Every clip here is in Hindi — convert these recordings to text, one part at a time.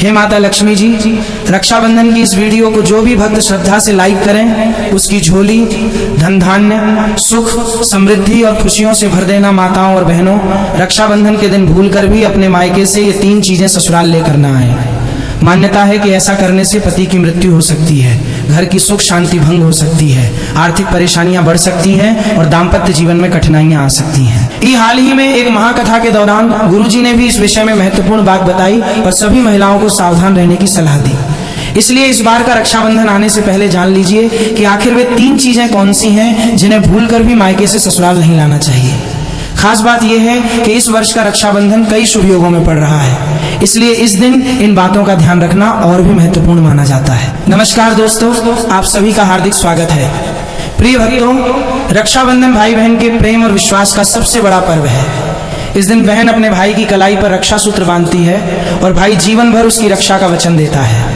हे माता लक्ष्मी जी, रक्षाबंधन की इस वीडियो को जो भी भक्त श्रद्धा से लाइक करें, उसकी झोली धन धान्य सुख समृद्धि और खुशियों से भर देना। माताओं और बहनों, रक्षाबंधन के दिन भूलकर भी अपने मायके से ये 3 चीजें ससुराल लेकर ना आए। मान्यता है कि ऐसा करने से पति की मृत्यु हो सकती है, घर की सुख शांति भंग हो सकती है, आर्थिक परेशानियां बढ़ सकती हैं और दाम्पत्य जीवन में कठिनाइयां आ सकती हैं। हाल ही में एक महाकथा के दौरान गुरुजी ने भी इस विषय में महत्वपूर्ण बात बताई और सभी महिलाओं को सावधान रहने की सलाह दी। इसलिए इस बार का रक्षाबंधन आने से पहले जान लीजिए कि आखिर वे 3 चीजें कौन सी हैं जिन्हें भूलकर भी मायके से ससुराल नहीं लाना चाहिए। खास बात यह है कि इस वर्ष का रक्षाबंधन कई शुभ योगों में पड़ रहा है, इसलिए इस दिन इन बातों का ध्यान रखना और भी महत्वपूर्ण माना जाता है। नमस्कार दोस्तों, आप सभी का हार्दिक स्वागत है। प्रिय भक्तों, रक्षाबंधन भाई बहन के प्रेम और विश्वास का सबसे बड़ा पर्व है। इस दिन बहन अपने भाई की कलाई पर रक्षा सूत्र बांधती है और भाई जीवन भर उसकी रक्षा का वचन देता है।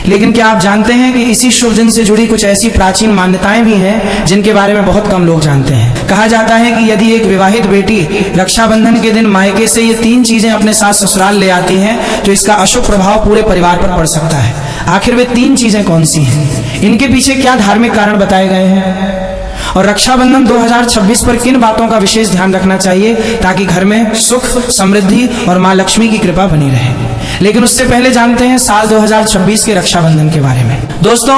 लेकिन क्या आप जानते हैं कि इसी शुभ दिन से जुड़ी कुछ ऐसी प्राचीन मान्यताएं भी हैं जिनके बारे में बहुत कम लोग जानते हैं। कहा जाता है कि यदि एक विवाहित बेटी रक्षाबंधन के दिन मायके से ये 3 चीजें अपने साथ ससुराल ले आती हैं तो इसका अशुभ प्रभाव पूरे परिवार पर पड़ सकता है। आखिर वे 3 चीजें कौन सी हैं, इनके पीछे क्या धार्मिक कारण बताए गए हैं और रक्षाबंधन 2026 पर किन बातों का विशेष ध्यान रखना चाहिए ताकि घर में सुख समृद्धि और माँ लक्ष्मी की कृपा बनी रहे। लेकिन उससे पहले जानते हैं साल 2026 के रक्षाबंधन के बारे में। दोस्तों,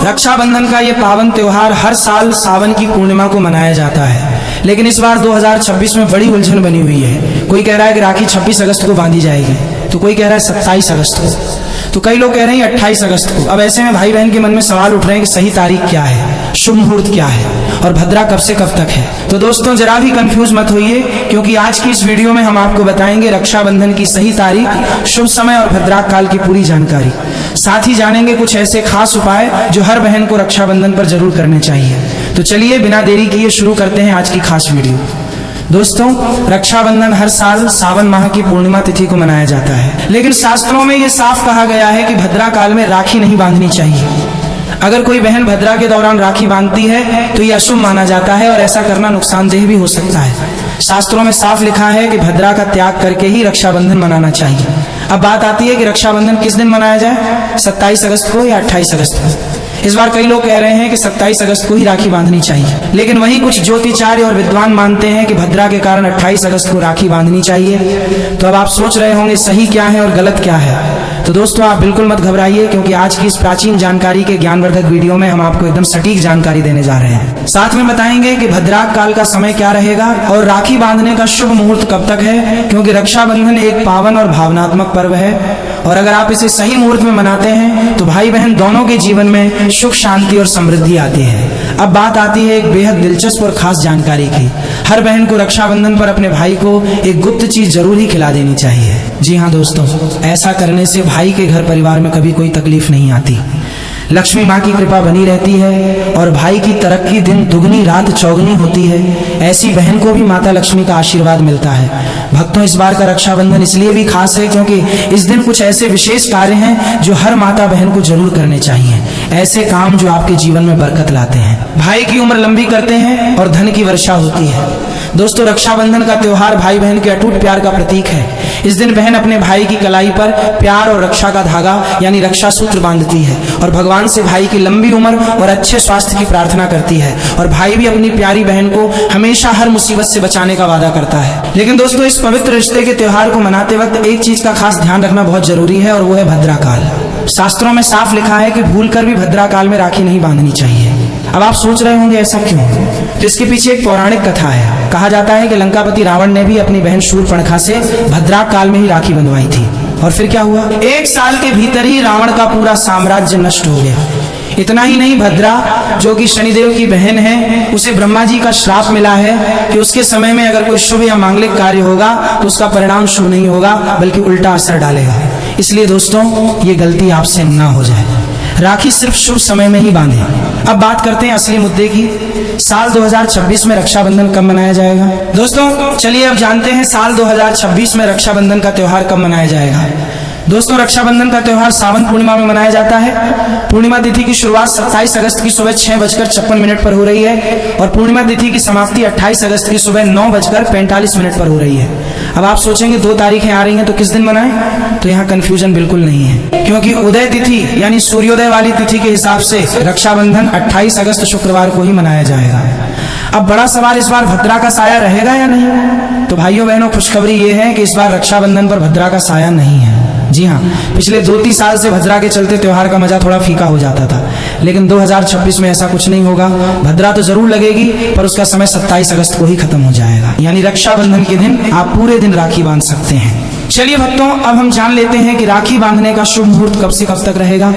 रक्षाबंधन का ये पावन त्योहार हर साल सावन की पूर्णिमा को मनाया जाता है, लेकिन इस बार 2026 में बड़ी उलझन बनी हुई है। कोई कह रहा है कि राखी 26 अगस्त को बांधी जाएगी, तो कोई कह रहा है 27 अगस्त को, तो कई लोग कह रहे हैं 28 अगस्त को। अब ऐसे में भाई बहन के मन में सवाल उठ रहे हैं कि सही तारीख क्या है, शुभ मुहूर्त क्या है और भद्रा कब से कब तक है। तो दोस्तों, जरा भी कंफ्यूज मत होइए, क्योंकि आज की इस वीडियो में हम आपको बताएंगे रक्षाबंधन की सही तारीख, शुभ समय और भद्रा काल की पूरी जानकारी। साथ ही जानेंगे कुछ ऐसे खास उपाय जो हर बहन को रक्षाबंधन पर जरूर करने चाहिए। तो चलिए बिना देरी किए शुरू करते हैं आज की खास वीडियो। दोस्तों, रक्षाबंधन हर साल सावन माह की पूर्णिमा तिथि को मनाया जाता है, लेकिन शास्त्रों में यह साफ कहा गया है कि भद्रा काल में राखी नहीं बांधनी चाहिए। अगर कोई बहन भद्रा के दौरान राखी बांधती है तो यह अशुभ माना जाता है और ऐसा करना नुकसानदेह भी हो सकता है। शास्त्रों में साफ लिखा है कि भद्रा का त्याग करके ही रक्षाबंधन मनाना चाहिए। अब बात आती है कि रक्षाबंधन किस दिन मनाया जाए, 27 अगस्त को या 28 अगस्त को। इस बार कई लोग कह रहे हैं कि 27 अगस्त को ही राखी बांधनी चाहिए, लेकिन वहीं कुछ ज्योतिचार्य और विद्वान मानते हैं कि भद्रा के कारण 28 अगस्त को राखी बांधनी चाहिए। तो अब आप सोच रहे होंगे सही क्या है और गलत क्या है। तो दोस्तों, आप बिल्कुल मत घबराइए, क्योंकि आज की इस प्राचीन जानकारी के ज्ञानवर्धक वीडियो में हम आपको एकदम सटीक जानकारी देने जा रहे हैं। साथ में बताएंगे कि भद्रा काल का समय क्या रहेगा और राखी बांधने का शुभ मुहूर्त कब तक है, क्योंकि रक्षाबंधन एक पावन और भावनात्मक पर्व है और अगर आप इसे सही मुहूर्त में मनाते हैं तो भाई बहन दोनों के जीवन में सुख शांति और समृद्धि आती है। अब बात आती है एक बेहद दिलचस्प और खास जानकारी की। हर बहन को रक्षाबंधन पर अपने भाई को एक गुप्त चीज जरूर ही खिला देनी चाहिए। जी हाँ दोस्तों, ऐसा करने से भाई के घर परिवार में कभी कोई तकलीफ नहीं आती, लक्ष्मी माँ की कृपा बनी रहती है और भाई की तरक्की दिन दुगनी रात चौगनी होती है। ऐसी बहन को भी माता लक्ष्मी का आशीर्वाद मिलता है। भक्तों, इस बार का रक्षाबंधन इसलिए भी खास है क्योंकि इस दिन कुछ ऐसे विशेष कार्य हैं जो हर माता बहन को जरूर करने चाहिए, ऐसे काम जो आपके जीवन में बरकत लाते हैं, भाई की उम्र लंबी करते हैं और धन की वर्षा होती है। दोस्तों, रक्षाबंधन का त्योहार भाई बहन के अटूट प्यार का प्रतीक है। इस दिन बहन अपने भाई की कलाई पर प्यार और रक्षा का धागा यानी रक्षा सूत्र बांधती है और भगवान से भाई की लंबी उम्र और अच्छे स्वास्थ्य की प्रार्थना करती है और भाई भी अपनी प्यारी बहन को हमेशा हर मुसीबत से बचाने का वादा करता है। लेकिन दोस्तों, इस पवित्र रिश्ते के त्योहार को मनाते वक्त एक चीज का खास ध्यान रखना बहुत जरूरी है और वो है भद्रा काल। शास्त्रों में साफ लिखा है कि भूलकर भी भद्रा काल में राखी नहीं बांधनी चाहिए। अब आप सोच रहे होंगे ऐसा क्यों, तो इसके पीछे एक पौराणिक कथा है। कहा जाता है कि लंकापति रावण ने भी अपनी बहन शूर्पणखा से भद्रा काल में ही राखी बंधवाई थी और फिर क्या हुआ, 1 साल के भीतर ही रावण का पूरा साम्राज्य नष्ट हो गया। इतना ही नहीं, भद्रा जो कि शनिदेव की बहन है, उसे ब्रह्मा जी का श्राप मिला है कि उसके समय में अगर कोई शुभ या मांगलिक कार्य होगा तो उसका परिणाम शुभ नहीं होगा बल्कि उल्टा असर डालेगा। इसलिए दोस्तों, ये गलती आपसे ना हो जाए, राखी सिर्फ शुभ समय में ही बांधें। अब बात करते हैं असली मुद्दे की। साल 2026 में रक्षाबंधन कब मनाया जाएगा। दोस्तों, चलिए अब जानते हैं साल 2026 में रक्षाबंधन का त्योहार कब मनाया जाएगा। दोस्तों, रक्षाबंधन का त्यौहार सावन पूर्णिमा में मनाया जाता है। पूर्णिमा तिथि की शुरुआत 27 अगस्त की सुबह 6:56 पर हो रही है और पूर्णिमा तिथि की समाप्ति 28 अगस्त की सुबह 9:45 पर हो रही है। अब आप सोचेंगे 2 तारीखें आ रही हैं तो किस दिन मनाएं? तो यहाँ कंफ्यूजन बिल्कुल नहीं है, क्योंकि उदय तिथि यानी सूर्योदय वाली तिथि के हिसाब से रक्षाबंधन 28 अगस्त शुक्रवार को ही मनाया जाएगा। अब बड़ा सवाल, इस बार भद्रा का साया रहेगा या नहीं? तो भाइयों बहनों, खुशखबरी ये है कि इस बार रक्षाबंधन पर भद्रा का साया नहीं है। जी हाँ, पिछले 2-3 साल से भद्रा के चलते त्योहार का मजा थोड़ा फीका हो जाता था, लेकिन 2026 में ऐसा कुछ नहीं होगा। भद्रा तो जरूर लगेगी, पर उसका समय 27 अगस्त को ही खत्म हो जाएगा, यानी रक्षाबंधन के दिन आप पूरे दिन राखी बांध सकते हैं। चलिए भक्तों, अब हम जान लेते हैं कि राखी बांधने का शुभ मुहूर्त कब से कब तक रहेगा।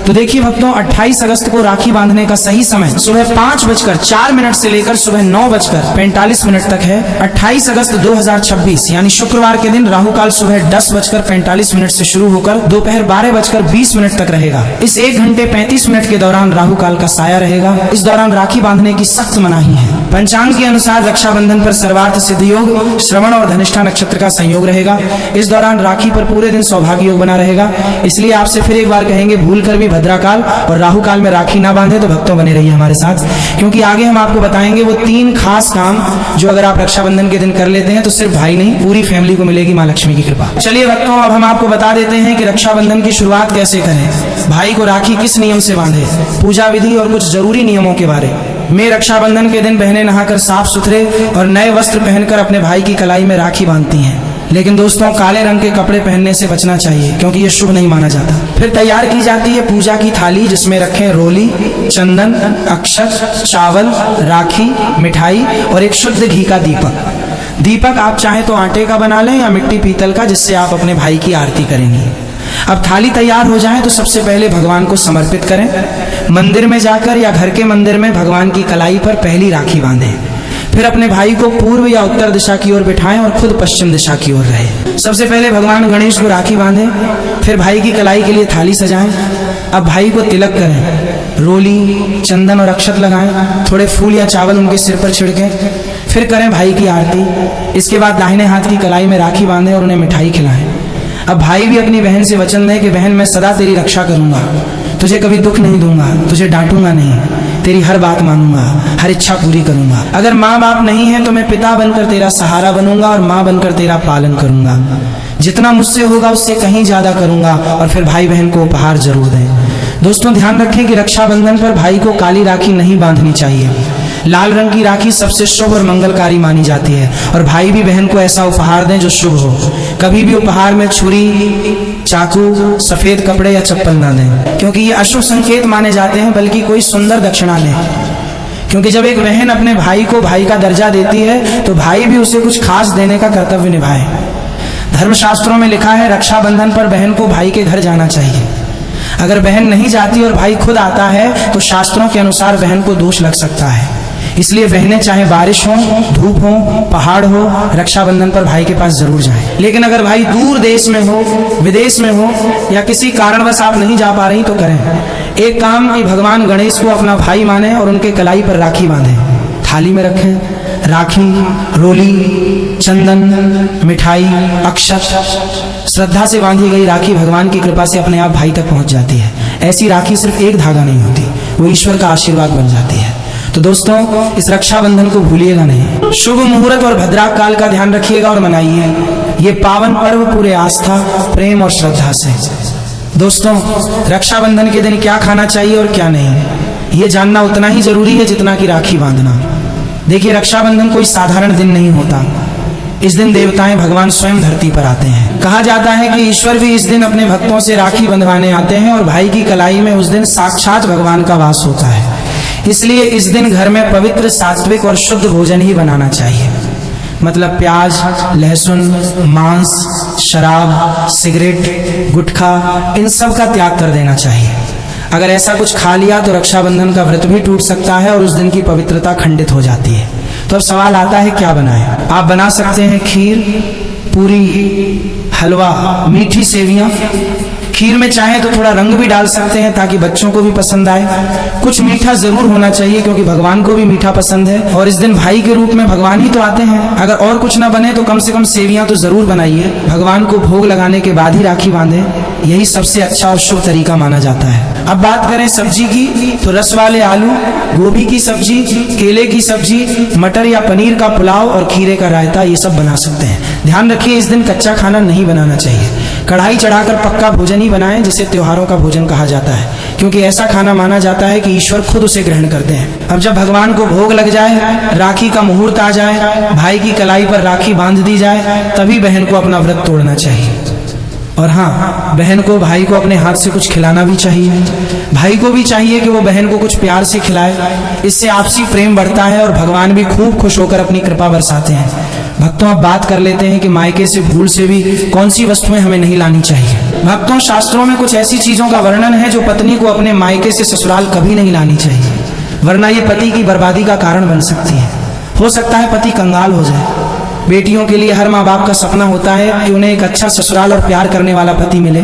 तो देखिए भक्तों, 28 अगस्त को राखी बांधने का सही समय सुबह 5:04 से लेकर सुबह 9:45 तक है। 28 अगस्त 2026 यानी शुक्रवार के दिन राहु काल सुबह 10:45 से शुरू होकर दोपहर 12:20 तक रहेगा। इस 1 घंटे 35 मिनट के दौरान राहु काल का साया रहेगा। इस दौरान राखी बांधने की सख्त मनाही है। पंचांग के अनुसार रक्षाबंधन पर सर्वार्थ सिद्ध योग, श्रवण और धनिष्ठा नक्षत्र का संयोग रहेगा। इस दौरान राखी पर पूरे दिन सौभाग्य योग बना रहेगा। इसलिए आपसे फिर एक बार कहेंगे, भूल कर भी भद्रा काल और राहु काल में राखी ना बांधे। तो भक्तों बने रहिए हमारे साथ, क्योंकि आगे हम आपको बताएंगे वो 3 खास काम जो अगर आप रक्षाबंधन के दिन कर लेते हैं तो सिर्फ भाई नहीं, पूरी फैमिली को मिलेगी मां लक्ष्मी की कृपा। चलिए भक्तों, अब हम आपको बता देते हैं कि रक्षाबंधन की शुरुआत कैसे करें, भाई को राखी किस नियम से बांधे, पूजा विधि और कुछ जरूरी नियमों के बारे में। रक्षाबंधन के दिन बहनें नहाकर साफ सुथरे और नए वस्त्र पहनकर अपने भाई की कलाई में राखी बांधती हैं। लेकिन दोस्तों, काले रंग के कपड़े पहनने से बचना चाहिए, क्योंकि ये शुभ नहीं माना जाता। फिर तैयार की जाती है पूजा की थाली, जिसमें रखें रोली, चंदन, अक्षत, चावल, राखी, मिठाई और एक शुद्ध घी का दीपक। दीपक आप चाहें तो आटे का बना लें या मिट्टी पीतल का, जिससे आप अपने भाई की आरती करेंगे। अब थाली तैयार हो जाए तो सबसे पहले भगवान को समर्पित करें। मंदिर में जाकर या घर के मंदिर में भगवान की कलाई पर पहली राखी बांधें। फिर अपने भाई को पूर्व या उत्तर दिशा की ओर बिठाएं और खुद पश्चिम दिशा की ओर रहे। सबसे पहले भगवान गणेश को राखी बांधें, फिर भाई की कलाई के लिए थाली सजाएं। अब भाई को तिलक करें, रोली, चंदन और अक्षत लगाएं, थोड़े फूल या चावल उनके सिर पर छिड़कें, फिर करें भाई की आरती। इसके बाद दाहिने हाथ की कलाई में राखी बांधें और उन्हें मिठाई खिलाएं। अब भाई भी अपनी बहन से वचन दें कि बहन, मैं सदा तेरी रक्षा करूंगा, तुझे कभी दुख नहीं दूंगा, तुझे डांटूंगा नहीं, तेरी हर बात मानूंगा, हर इच्छा पूरी करूंगा। अगर माँ बाप नहीं है तो मैं पिता बनकर तेरा सहारा बनूंगा और माँ बनकर तेरा पालन करूंगा। जितना मुझसे होगा उससे कहीं ज्यादा करूंगा। और फिर भाई बहन को उपहार जरूर दें। दोस्तों, ध्यान रखें कि रक्षाबंधन पर भाई को काली राखी नहीं बांधनी चाहिए। लाल रंग की राखी सबसे शुभ और मंगलकारी मानी जाती है, और भाई भी बहन को ऐसा उपहार दें जो शुभ हो। कभी भी उपहार में छुरी, चाकू, सफेद कपड़े या चप्पल ना दें, क्योंकि ये अशुभ संकेत माने जाते हैं। बल्कि कोई सुंदर दक्षिणा लें, क्योंकि जब एक बहन अपने भाई को भाई का दर्जा देती है तो भाई भी उसे कुछ खास देने का कर्तव्य निभाए। धर्मशास्त्रों में लिखा है, रक्षाबंधन पर बहन को भाई के घर जाना चाहिए। अगर बहन नहीं जाती और भाई खुद आता है तो शास्त्रों के अनुसार बहन को दोष लग सकता है। इसलिए बहनें चाहे बारिश हो, धूप हो, पहाड़ हो, रक्षाबंधन पर भाई के पास जरूर जाएं। लेकिन अगर भाई दूर देश में हो, विदेश में हो या किसी कारणवश आप नहीं जा पा रही तो करें एक काम कि भगवान गणेश को अपना भाई माने और उनके कलाई पर राखी बांधें। थाली में रखें राखी, रोली, चंदन, मिठाई, अक्षत। श्रद्धा से बांधी गई राखी भगवान की कृपा से अपने आप भाई तक पहुंच जाती है। ऐसी राखी सिर्फ एक धागा नहीं होती, वो ईश्वर का आशीर्वाद बन जाती है। तो दोस्तों, इस रक्षाबंधन को भूलिएगा नहीं। शुभ मुहूर्त और भद्रा काल का ध्यान रखिएगा और मनाइए ये पावन पर्व पूरे आस्था, प्रेम और श्रद्धा से। दोस्तों, रक्षाबंधन के दिन क्या खाना चाहिए और क्या नहीं, ये जानना उतना ही जरूरी है जितना कि राखी बांधना। देखिए, रक्षाबंधन कोई साधारण दिन नहीं होता। इस दिन देवताएं भगवान स्वयं धरती पर आते हैं। कहा जाता है कि ईश्वर भी इस दिन अपने भक्तों से राखी बंधवाने आते हैं और भाई की कलाई में उस दिन साक्षात भगवान का वास होता है। इसलिए इस दिन घर में पवित्र, सात्विक और शुद्ध भोजन ही बनाना चाहिए। मतलब प्याज, लहसुन, मांस, शराब, सिगरेट, गुटखा, इन सब का त्याग कर देना चाहिए। अगर ऐसा कुछ खा लिया तो रक्षाबंधन का व्रत भी टूट सकता है और उस दिन की पवित्रता खंडित हो जाती है। तो अब सवाल आता है, क्या बनाएं? आप बना सकते हैं खीर, पूरी, हलवा, मीठी सेवियां, खीर में चाहे तो थोड़ा रंग भी डाल सकते हैं ताकि बच्चों को भी पसंद आए। कुछ मीठा जरूर होना चाहिए क्योंकि भगवान को भी मीठा पसंद है और इस दिन भाई के रूप में भगवान ही तो आते हैं। अगर और कुछ ना बने तो कम से कम सेवियां तो जरूर बनाइए। भगवान को भोग लगाने के बाद ही राखी बांधे, यही सबसे अच्छा और शुभ तरीका माना जाता है। अब बात करें सब्जी की, तो रस वाले आलू, गोभी की सब्जी, केले की सब्जी, मटर या पनीर का पुलाव और खीरे का रायता, ये सब बना सकते हैं। ध्यान रखिए इस दिन कच्चा खाना नहीं बनाना चाहिए। कढ़ाई चढ़ाकर पक्का भोजन ही बनाएं, जिसे त्योहारों का भोजन कहा जाता है, क्योंकि ऐसा खाना माना जाता है कि ईश्वर खुद उसे ग्रहण करते हैं। अब जब भगवान को भोग लग जाए, राखी का मुहूर्त आ जाए, भाई की कलाई पर राखी बांध दी जाए, तभी बहन को अपना व्रत तोड़ना चाहिए। और हाँ, बहन को भाई को अपने हाथ से कुछ खिलाना भी चाहिए। भाई को भी चाहिए कि वो बहन को कुछ प्यार से खिलाए। इससे आपसी प्रेम बढ़ता है और भगवान भी खूब खुश होकर अपनी कृपा बरसाते हैं। भक्तों, अब बात कर लेते हैं कि मायके से भूल से भी कौन सी वस्तुएं हमें नहीं लानी चाहिए। भक्तों, शास्त्रों में कुछ ऐसी चीजों का वर्णन है जो पत्नी को अपने मायके से ससुराल कभी नहीं लानी चाहिए, वरना ये पति की बर्बादी का कारण बन सकती है। हो सकता है पति कंगाल हो जाए। बेटियों के लिए हर माँ बाप का सपना होता है कि उन्हें एक अच्छा ससुराल और प्यार करने वाला पति मिले,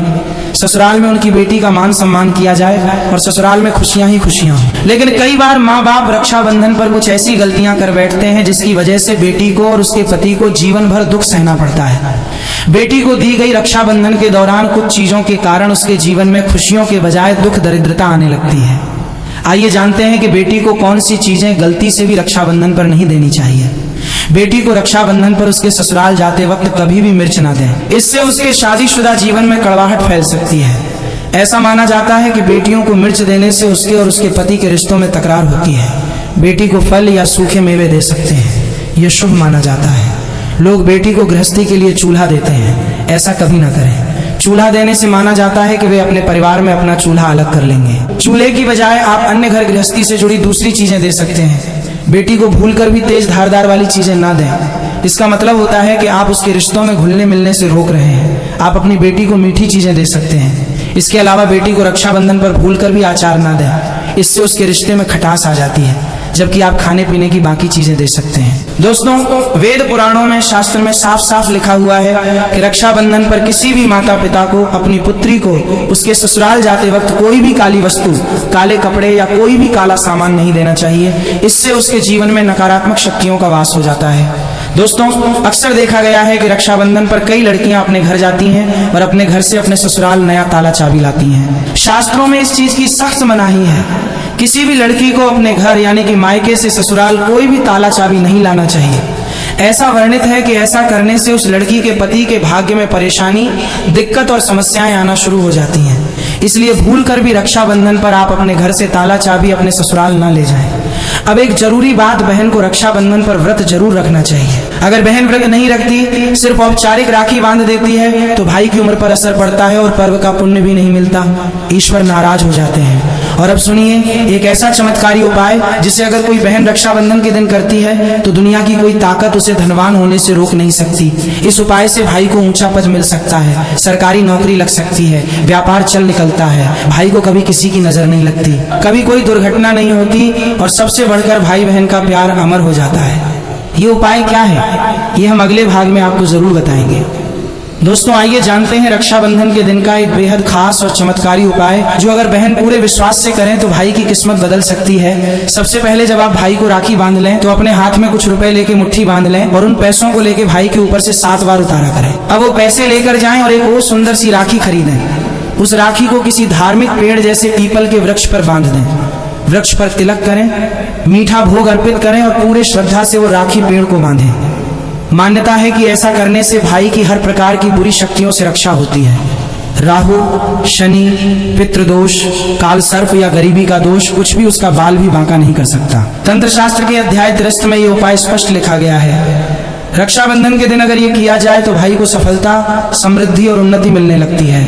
ससुराल में उनकी बेटी का मान सम्मान किया जाए और ससुराल में खुशियां ही खुशियां हों। लेकिन कई बार माँ बाप रक्षाबंधन पर कुछ ऐसी गलतियां कर बैठते हैं जिसकी वजह से बेटी को और उसके पति को जीवन भर दुख सहना पड़ता है। बेटी को दी गई रक्षाबंधन के दौरान कुछ चीजों के कारण उसके जीवन में खुशियों के बजाय दुख दरिद्रता आने लगती है। आइए जानते हैं कि बेटी को कौन सी चीजें गलती से भी रक्षाबंधन पर नहीं देनी चाहिए। बेटी को रक्षाबंधन पर उसके ससुराल जाते वक्त कभी भी मिर्च ना दें, इससे उसके शादीशुदा जीवन में कड़वाहट फैल सकती है। ऐसा माना जाता है कि बेटियों को मिर्च देने से उसके और उसके पति के रिश्तों में तकरार होती है। बेटी को फल या सूखे मेवे दे सकते हैं, यह शुभ माना जाता है। लोग बेटी को गृहस्थी के लिए चूल्हा देते हैं, ऐसा कभी ना करें। चूल्हा देने से माना जाता है कि वे अपने परिवार में अपना चूल्हा अलग कर लेंगे। चूल्हे की बजाय आप अन्य घर गृहस्थी से जुड़ी दूसरी चीजें दे सकते हैं। बेटी को भूलकर भी तेज धारदार वाली चीजें ना दें। इसका मतलब होता है कि आप उसके रिश्तों में घुलने मिलने से रोक रहे हैं। आप अपनी बेटी को मीठी चीजें दे सकते हैं। इसके अलावा बेटी को रक्षाबंधन पर भूलकर भी अचार ना दें, इससे उसके रिश्ते में खटास आ जाती है, जबकि आप खाने पीने की बाकी चीजें दे सकते हैं। दोस्तों, वेद पुराणों में शास्त्र में साफ साफ लिखा हुआ है कि रक्षाबंधन पर किसी भी माता पिता को अपनी पुत्री को उसके ससुराल जाते वक्त कोई भी काली वस्तु, काले कपड़े या कोई भी काला सामान नहीं देना चाहिए। इससे उसके जीवन में नकारात्मक शक्तियों का वास हो जाता है। दोस्तों, अक्सर देखा गया है कि रक्षाबंधन पर कई लड़कियां अपने घर जाती हैं और अपने घर से अपने ससुराल नया ताला चाबी लाती हैं। शास्त्रों में इस चीज की सख्त मनाही है। किसी भी लड़की को अपने घर यानी कि मायके से ससुराल कोई भी ताला चाबी नहीं लाना चाहिए। ऐसा वर्णित है कि ऐसा करने से उस लड़की के पति के भाग्य में परेशानी, दिक्कत और समस्याएं आना शुरू हो जाती हैं। इसलिए भूलकर भी रक्षाबंधन पर आप अपने घर से ताला चाबी अपने ससुराल ना ले जाएं। अब एक जरूरी बात, बहन को रक्षाबंधन पर व्रत जरूर रखना चाहिए। अगर बहन व्रत नहीं रखती, सिर्फ औपचारिक राखी बांध देती है, तो भाई की उम्र पर असर पड़ता है और पर्व का पुण्य भी नहीं मिलता। ईश्वर नाराज हो जाते हैं। और अब सुनिए एक ऐसा चमत्कारी उपाय जिसे अगर कोई बहन रक्षाबंधन के दिन करती है तो दुनिया की कोई ताकत उसे धनवान होने से रोक नहीं सकती। इस उपाय से भाई को ऊंचा पद मिल सकता है, सरकारी नौकरी लग सकती है, व्यापार चल निकलता है, भाई को कभी किसी की नजर नहीं लगती, कभी कोई दुर्घटना नहीं होती और सबसे बढ़कर भाई बहन का प्यार अमर हो जाता है। ये उपाय क्या है, ये हम अगले भाग में आपको जरूर बताएंगे। दोस्तों, आइए जानते हैं रक्षाबंधन के दिन का एक बेहद खास और चमत्कारी उपाय जो अगर बहन पूरे विश्वास से करें तो भाई की किस्मत बदल सकती है। सबसे पहले जब आप भाई को राखी बांध लें तो अपने हाथ में कुछ रुपए लेके मुट्ठी बांध लें और उन पैसों को लेके भाई के ऊपर से 7 बार उतारा करें। अब वो पैसे लेकर जाएं और एक वो सुंदर सी राखी खरीदें। उस राखी को किसी धार्मिक पेड़ जैसे पीपल के वृक्ष पर बांध दें। वृक्ष पर तिलक करें, मीठा भोग अर्पित करें और पूरे श्रद्धा से वो राखी पेड़ को बांधें। मान्यता है कि ऐसा करने से भाई की हर प्रकार की बुरी शक्तियों से रक्षा होती है। राहु, शनि, पितृदोष, काल सर्प या गरीबी का दोष कुछ भी उसका बाल भी बांका नहीं कर सकता। तंत्र शास्त्र के अध्याय 63 में ये उपाय स्पष्ट लिखा गया है। रक्षाबंधन के दिन अगर ये किया जाए तो भाई को सफलता, समृद्धि और उन्नति मिलने लगती है।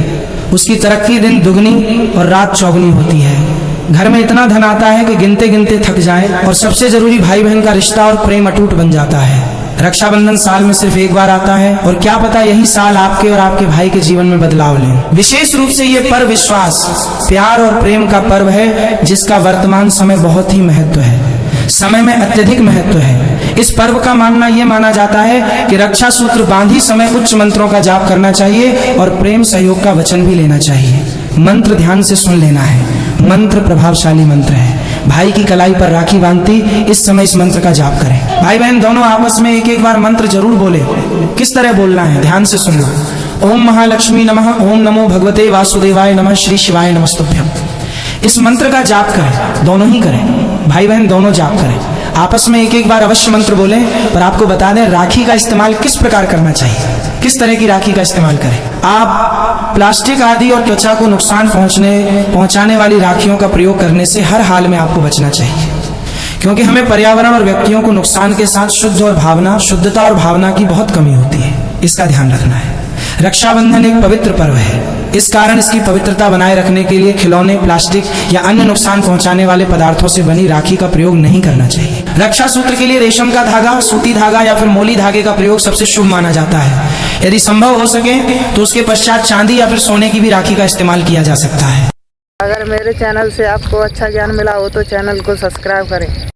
उसकी तरक्की दिन दुगनी और रात चौगुनी होती है। घर में इतना धन आता है कि गिनते गिनते थक जाए और सबसे जरूरी भाई बहन का रिश्ता और प्रेम अटूट बन जाता है। रक्षाबंधन साल में सिर्फ एक बार आता है और क्या पता यही साल आपके और आपके भाई के जीवन में बदलाव ले। विशेष रूप से ये पर्व विश्वास, प्यार और प्रेम का पर्व है जिसका वर्तमान समय बहुत ही महत्व है। समय में अत्यधिक महत्व है। इस पर्व का मानना यह माना जाता है कि रक्षा सूत्र बांधी समय उच्च मंत्रों का जाप करना चाहिए और प्रेम सहयोग का वचन भी लेना चाहिए। मंत्र ध्यान से सुन लेना है। मंत्र प्रभावशाली मंत्र है। भाई की कलाई पर राखी बांधती इस समय इस मंत्र का जाप करें। भाई बहन दोनों आपस में एक एक बार मंत्र जरूर बोले। किस तरह बोलना है ध्यान से सुनना। ओम महालक्ष्मी नमः, ओम नमो भगवते वासुदेवाय नमः, श्री शिवाय नमस्तुभ्यम। इस मंत्र का जाप करें, दोनों ही करें, भाई बहन दोनों जाप करें। आपस में एक एक बार अवश्य मंत्र बोले। पर आपको बता दें राखी का इस्तेमाल किस प्रकार करना चाहिए, किस तरह की राखी का इस्तेमाल करें। आप प्लास्टिक आदि और त्वचा को नुकसान पहुंचाने वाली राखियों का प्रयोग करने से हर हाल में आपको बचना चाहिए, क्योंकि हमें पर्यावरण और व्यक्तियों को नुकसान के साथ शुद्धता और भावना की बहुत कमी होती है। इसका ध्यान रखना है। रक्षाबंधन एक पवित्र पर्व है। इस कारण इसकी पवित्रता बनाए रखने के लिए खिलौने, प्लास्टिक या अन्य नुकसान पहुंचाने वाले पदार्थों से बनी राखी का प्रयोग नहीं करना चाहिए। रक्षा सूत्र के लिए रेशम का धागा, सूती धागा या फिर मोली धागे का प्रयोग सबसे शुभ माना जाता है। यदि संभव हो सके तो उसके पश्चात चांदी या फिर सोने की भी राखी का इस्तेमाल किया जा सकता है। अगर मेरे चैनल से आपको अच्छा ज्ञान मिला हो तो चैनल को सब्सक्राइब करें।